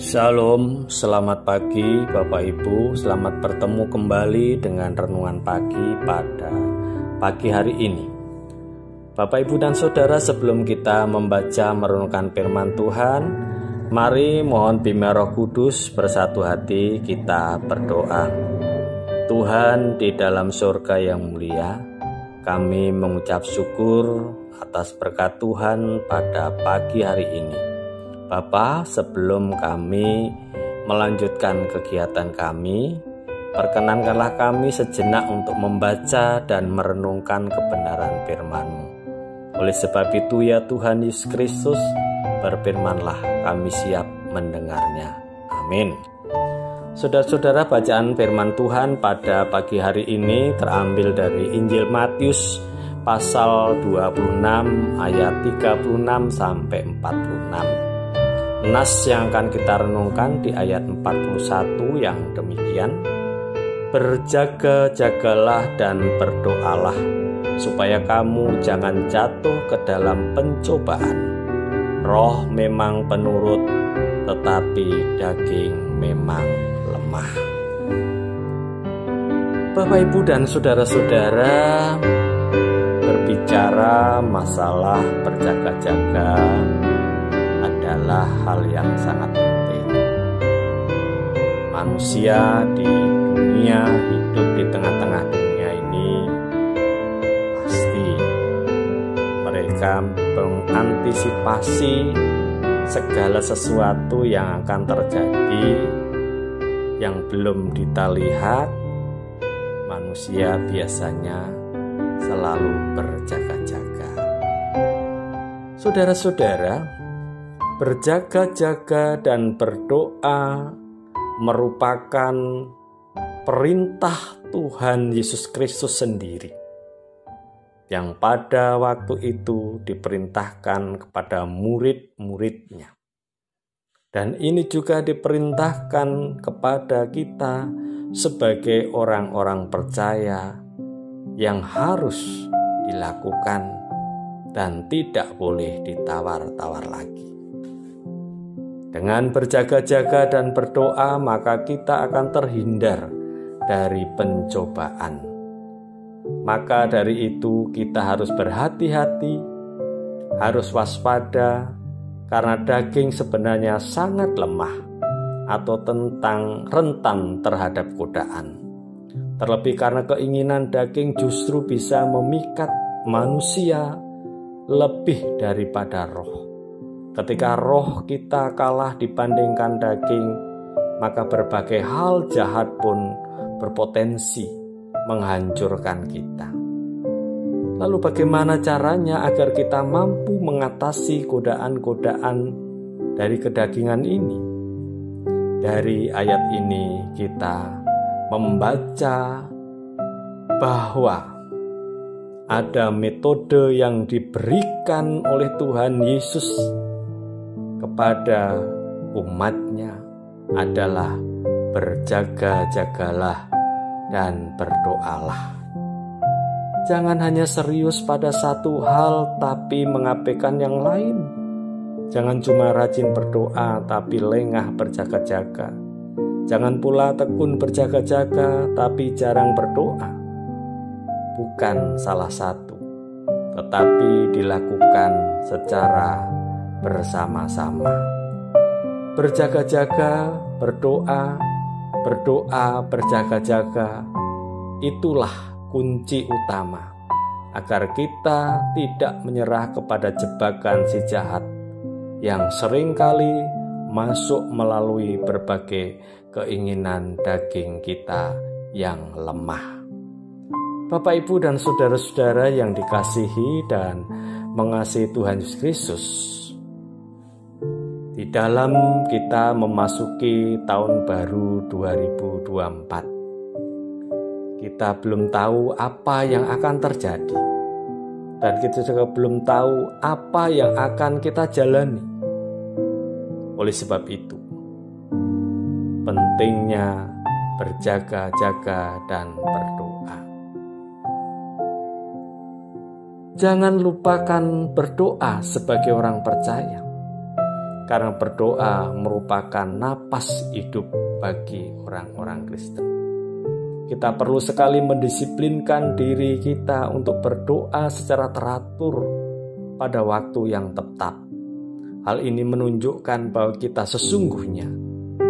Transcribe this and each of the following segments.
Shalom, selamat pagi Bapak Ibu, selamat bertemu kembali dengan renungan pagi pada pagi hari ini. Bapak Ibu dan Saudara, sebelum kita membaca merenungkan firman Tuhan, mari mohon bimbingan Roh Kudus, bersatu hati kita berdoa. Tuhan di dalam surga yang mulia, kami mengucap syukur atas berkat Tuhan pada pagi hari ini. Bapa, sebelum kami melanjutkan kegiatan kami, perkenankanlah kami sejenak untuk membaca dan merenungkan kebenaran firman-Mu. Oleh sebab itu ya Tuhan Yesus Kristus, berfirmanlah, kami siap mendengarnya. Amin. Saudara-saudara, bacaan firman Tuhan pada pagi hari ini terambil dari Injil Matius pasal 26 ayat 36 sampai 46. Nas yang akan kita renungkan di ayat 41 yang demikian: berjaga-jagalah dan berdoalah, supaya kamu jangan jatuh ke dalam pencobaan. Roh memang penurut, tetapi daging memang lemah. Bapak, Ibu, dan saudara-saudara, berbicara masalah berjaga-jaga adalah hal yang sangat penting. Manusia di dunia, hidup di tengah-tengah dunia ini, pasti mereka mengantisipasi segala sesuatu yang akan terjadi yang belum kita lihat. Manusia biasanya selalu berjaga-jaga. Saudara-saudara, berjaga-jaga dan berdoa merupakan perintah Tuhan Yesus Kristus sendiri, yang pada waktu itu diperintahkan kepada murid-muridnya. Dan ini juga diperintahkan kepada kita sebagai orang-orang percaya yang harus dilakukan dan tidak boleh ditawar-tawar lagi. Dengan berjaga-jaga dan berdoa, maka kita akan terhindar dari pencobaan. Maka dari itu kita harus berhati-hati, harus waspada, karena daging sebenarnya sangat lemah atau rentan terhadap godaan. Terlebih karena keinginan daging justru bisa memikat manusia lebih daripada roh. Ketika roh kita kalah dibandingkan daging, maka berbagai hal jahat pun berpotensi menghancurkan kita. Lalu bagaimana caranya agar kita mampu mengatasi godaan-godaan dari kedagingan ini? Dari ayat ini kita membaca bahwa ada metode yang diberikan oleh Tuhan Yesus kepada umatnya, adalah berjaga-jagalah dan berdoalah. Jangan hanya serius pada satu hal tapi mengabaikan yang lain. Jangan cuma rajin berdoa tapi lengah berjaga-jaga. Jangan pula tekun berjaga-jaga tapi jarang berdoa. Bukan salah satu, tetapi dilakukan secara bersama-sama. Berjaga-jaga, berdoa, berjaga-jaga. Itulah kunci utama agar kita tidak menyerah kepada jebakan si jahat yang seringkali masuk melalui berbagai keinginan daging kita yang lemah. Bapak, Ibu, dan saudara-saudara yang dikasihi dan mengasihi Tuhan Yesus Kristus, di dalam kita memasuki tahun baru 2024, kita belum tahu apa yang akan terjadi, dan kita juga belum tahu apa yang akan kita jalani. Oleh sebab itu, pentingnya berjaga-jaga dan berdoa. Jangan lupakan berdoa sebagai orang percaya. karena berdoa merupakan napas hidup bagi orang-orang Kristen. Kita perlu sekali mendisiplinkan diri kita untuk berdoa secara teratur pada waktu yang tepat. Hal ini menunjukkan bahwa kita sesungguhnya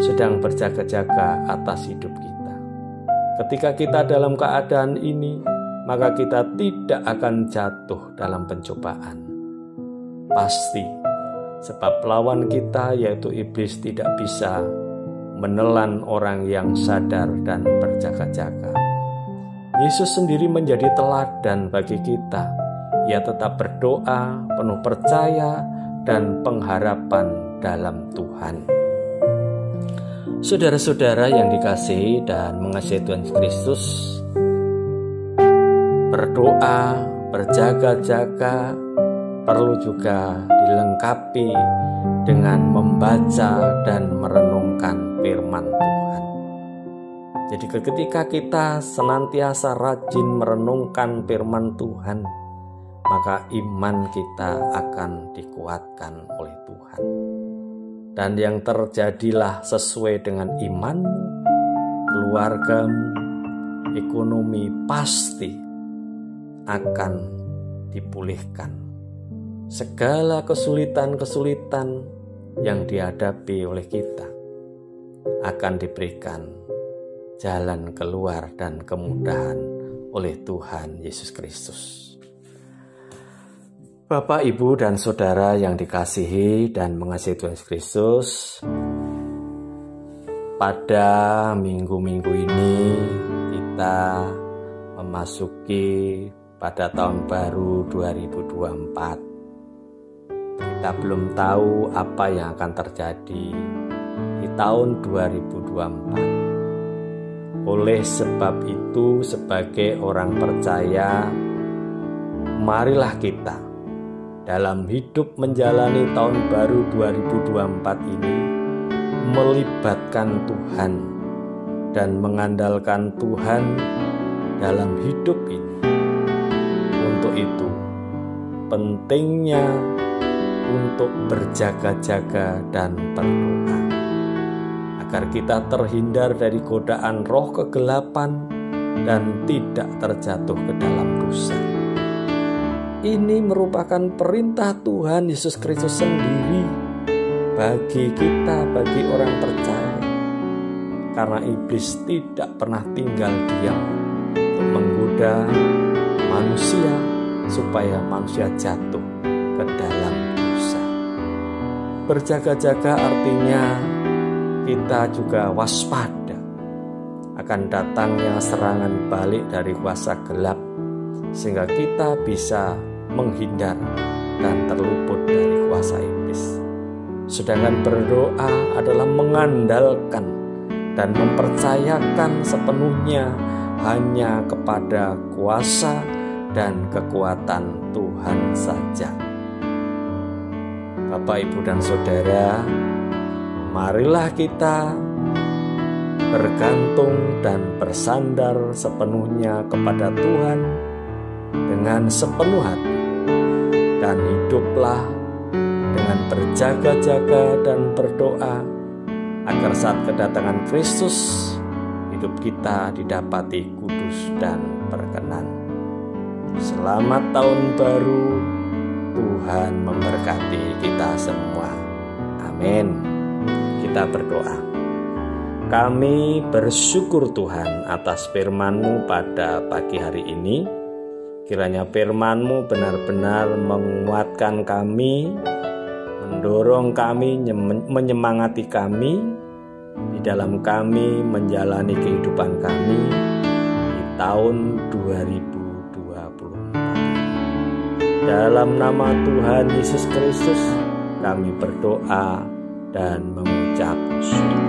sedang berjaga-jaga atas hidup kita. Ketika kita dalam keadaan ini, maka kita tidak akan jatuh dalam pencobaan. Pasti, sebab lawan kita yaitu iblis tidak bisa menelan orang yang sadar dan berjaga-jaga. Yesus sendiri menjadi teladan bagi kita. Ia tetap berdoa, penuh percaya dan pengharapan dalam Tuhan. Saudara-saudara yang dikasihi dan mengasihi Tuhan Kristus, berdoa, berjaga-jaga perlu juga dilengkapi dengan membaca dan merenungkan firman Tuhan. Jadi ketika kita senantiasa rajin merenungkan firman Tuhan, maka iman kita akan dikuatkan oleh Tuhan. Dan yang terjadilah sesuai dengan iman, keluargamu, ekonomi pasti akan dipulihkan. Segala kesulitan-kesulitan yang dihadapi oleh kita akan diberikan jalan keluar dan kemudahan oleh Tuhan Yesus Kristus. Bapak, Ibu, dan Saudara yang dikasihi dan mengasihi Tuhan Yesus Kristus, pada minggu-minggu ini kita memasuki pada tahun baru 2024. Kita belum tahu apa yang akan terjadi di tahun 2024. Oleh sebab itu, sebagai orang percaya, marilah kita dalam hidup menjalani tahun baru 2024 ini melibatkan Tuhan dan mengandalkan Tuhan dalam hidup ini. Untuk itu, pentingnya untuk berjaga-jaga dan berdoa agar kita terhindar dari godaan roh kegelapan dan tidak terjatuh ke dalam dosa. Ini merupakan perintah Tuhan Yesus Kristus sendiri bagi kita, bagi orang percaya, karena iblis tidak pernah tinggal diam untuk menggoda manusia supaya manusia jatuh ke dalam dosa. Berjaga-jaga artinya kita juga waspada akan datangnya serangan balik dari kuasa gelap, sehingga kita bisa menghindar dan terluput dari kuasa iblis. Sedangkan berdoa adalah mengandalkan dan mempercayakan sepenuhnya hanya kepada kuasa dan kekuatan Tuhan saja. Bapak, Ibu, dan Saudara, marilah kita bergantung dan bersandar sepenuhnya kepada Tuhan dengan sepenuh hati, dan hiduplah dengan berjaga-jaga dan berdoa agar saat kedatangan Kristus hidup kita didapati kudus dan berkenan. Selamat tahun baru, Tuhan memberkati kita semua. Amin. Kita berdoa. Kami bersyukur Tuhan atas firman-Mu pada pagi hari ini. Kiranya firman-Mu benar-benar menguatkan kami, mendorong kami, menyemangati kami di dalam kami menjalani kehidupan kami di tahun 2024. Dalam nama Tuhan Yesus Kristus kami berdoa dan mengucap syukur.